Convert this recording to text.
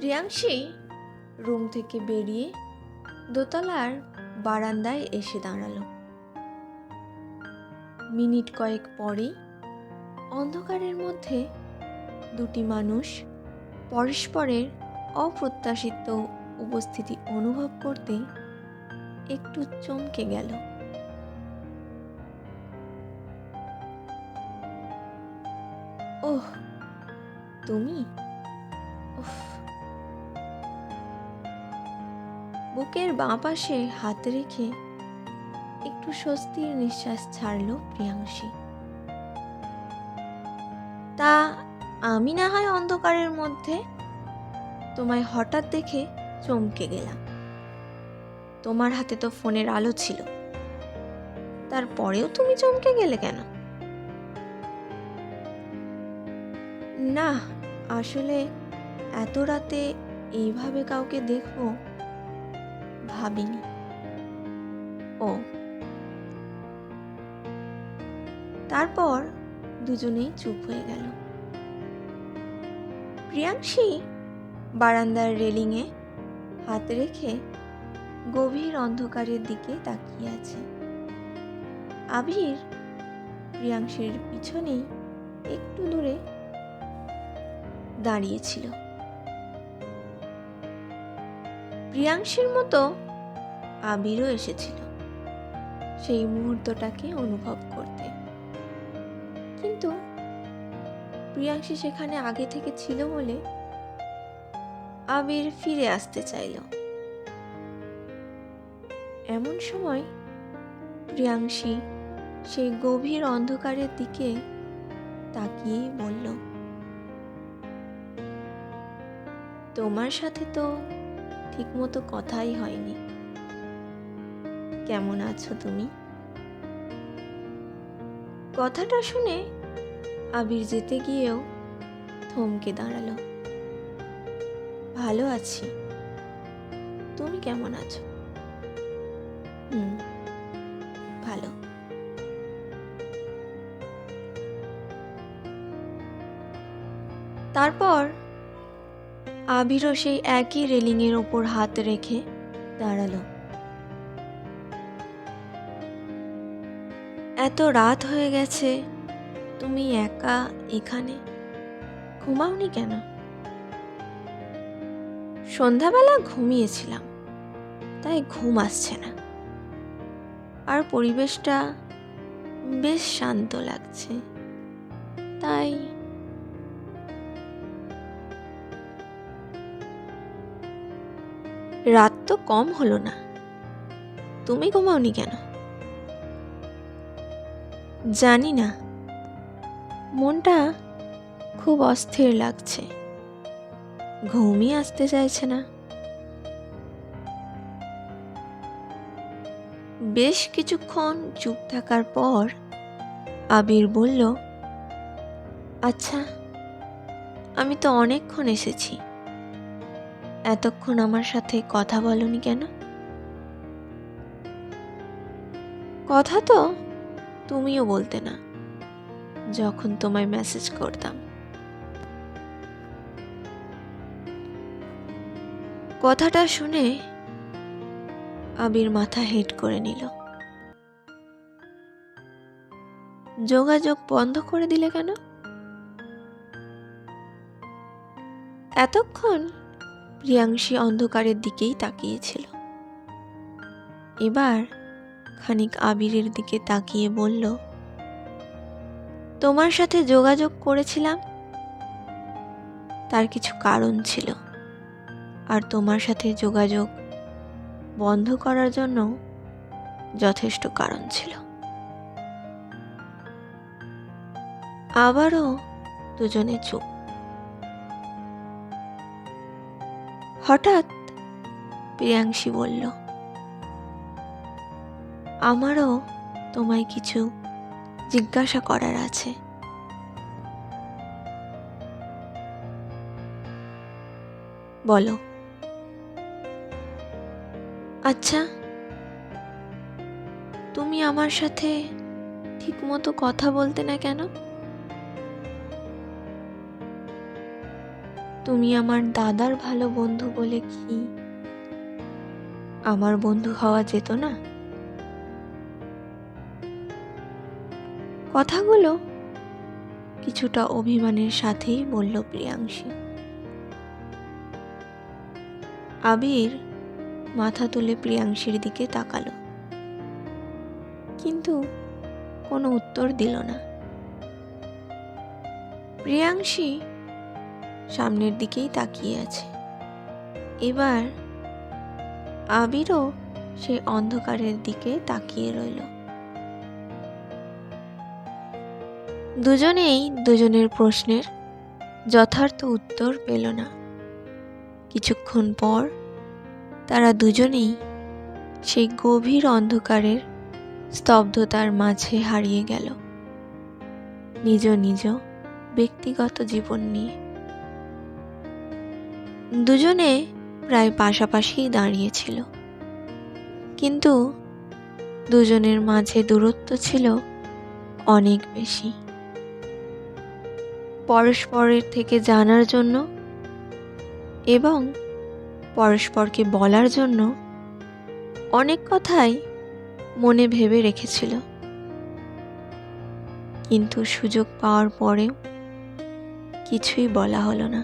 Priyanshi room থেকে বেরিয়ে দোতলার বারান্দায় এসে দাঁড়ালো। মিনিট কয়েক পরেই অন্ধকারের মধ্যে দুটি মানুষ পরস্পরের অপ্রত্যাশিত উপস্থিতি অনুভব করতে একটু চমকে গেল। ওহ, তুমি? উফ। বুকের বাঁ পাশে হাত রেখে একটু স্বস্তির নিঃশ্বাস ছাড়ল প্রিয়াংশী। তা আমি না হয় অন্ধকারের মধ্যে তোমায় হঠাৎ দেখে চমকে গেলাম। তোমার হাতে তো ফোনের আলো ছিল, তারপরেও তুমি চমকে গেলে কেন? না, আসলে এত রাতে এইভাবে কাউকে দেখবো ভাবিনি। ও। তারপর দুজনেই চুপ হয়ে গেল। প্রিয়াংশী বারান্দার রেলিংয়ে হাত রেখে গভীর অন্ধকারের দিকে তাকিয়ে আছে। আবির প্রিয়াংশীর পিছনেই একটু দূরে দাঁড়িয়েছিল। প্রিয়াংশীর মতো আবিরও এসেছিল সেই মুহূর্তটাকে অনুভব করতে, কিন্তু প্রিয়াংশী সেখানে আগে থেকে ছিল বলে আবির ফিরে আসতে চাইল। এমন সময় প্রিয়াংশী সেই গভীর অন্ধকারের দিকে তাকিয়েই বলল, তোমার সাথে তো ঠিকমতো কথাই হয়নি। কেমন আছো তুমি? কথাটা শুনে আবির যেতে গিয়েও থমকে দাঁড়ালো। ভালো আছি, তুমি কেমন আছো? ভালো। তারপর আবিরও সেই একই রেলিংয়ের ওপর হাত রেখে দাঁড়ালো। এত রাত হয়ে গেছে, তুমি একা এখানে, ঘুমাওনি কেন? সন্ধ্যাবেলা ঘুমিয়েছিলাম, তাই ঘুম আসছে না, আর পরিবেশটা বেশ শান্ত লাগছে, তাই। রাত তো কম হলো না, তুমি ঘুমাওনি কেন? জানি না, মনটা খুব অস্থির লাগছে, ঘুমই আসতে চাইছে না। বেশ কিছুক্ষণ চুপ থাকার পর আবির বলল, আচ্ছা, আমি তো অনেকক্ষণ এসেছি, এতক্ষণ আমার সাথে কথা বলনি কেন? কথা তো তুমিও বলতে না যখন তোমায় মেসেজ করতাম। কথাটা শুনে আবির মাথা হেঁট করে নিল। যোগাযোগ বন্ধ করে দিলে কেন? এতক্ষণ প্রিয়াংশী অন্ধকারের দিকেই তাকিয়েছিল। এবার খানিক আবিরের দিকে তাকিয়ে বলল, তোমার সাথে যোগাযোগ করেছিলাম, তার কিছু কারণ ছিল, আর তোমার সাথে যোগাযোগ বন্ধ করার জন্য যথেষ্ট কারণ ছিল। আবারও দুজনে চুপ। হঠাৎ প্রিয়াংশী বলল, আমারও তোমায় কিছু জিজ্ঞাসা করার আছে। বলো। আচ্ছা, তুমি আমার সাথে ঠিকমতো কথা বলতে না কেন? তুমি আমার দাদার ভালো বন্ধু বলে কি আমার বন্ধু হওয়া যেত না? কথাগুলো কিছুটা অভিমানের সাথেই বলল প্রিয়াংশী। আবির মাথা তুলে প্রিয়াংশীর দিকে তাকালো, কিন্তু কোনো উত্তর দিল না। প্রিয়াংশী সামনের দিকেই তাকিয়ে আছে। এবার আবিরও সেই অন্ধকারের দিকে তাকিয়ে রইল। দুজনেই দুজনের প্রশ্নের যথার্থ উত্তর পেল না। কিছুক্ষণ পর তারা দুজনেই সেই গভীর অন্ধকারের স্তব্ধতার মাঝে হারিয়ে গেল, নিজ নিজ ব্যক্তিগত জীবন নিয়ে। দুজনে প্রায় পাশাপাশি দাঁড়িয়েছিল, কিন্তু দুজনের মাঝে দূরত্ব ছিল অনেক বেশি। পরস্পরের থেকে জানার জন্য এবং পরস্পরকে বলার জন্য অনেক কথাই মনে ভেবে রেখেছিল, কিন্তু সুযোগ পাওয়ার পরেও কিছুই বলা হলো না।